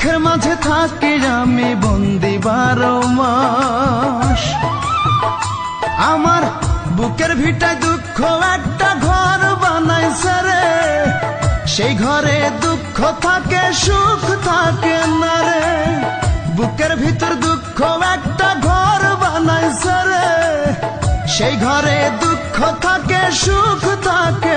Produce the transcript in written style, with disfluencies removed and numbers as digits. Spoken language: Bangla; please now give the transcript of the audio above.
দুঃখের মাঝে থাকি আমি বন্দি 12 মাস। আমার বুকের ভিটায় দুঃখ একটা ঘর বানাইছে রে, সেই ঘরে দুঃখ থাকে সুখ থাকে না রে। বুকের ভিতর দুঃখ একটা ঘর বানাইছে রে, সেই ঘরে দুঃখ থাকে সুখ থাকে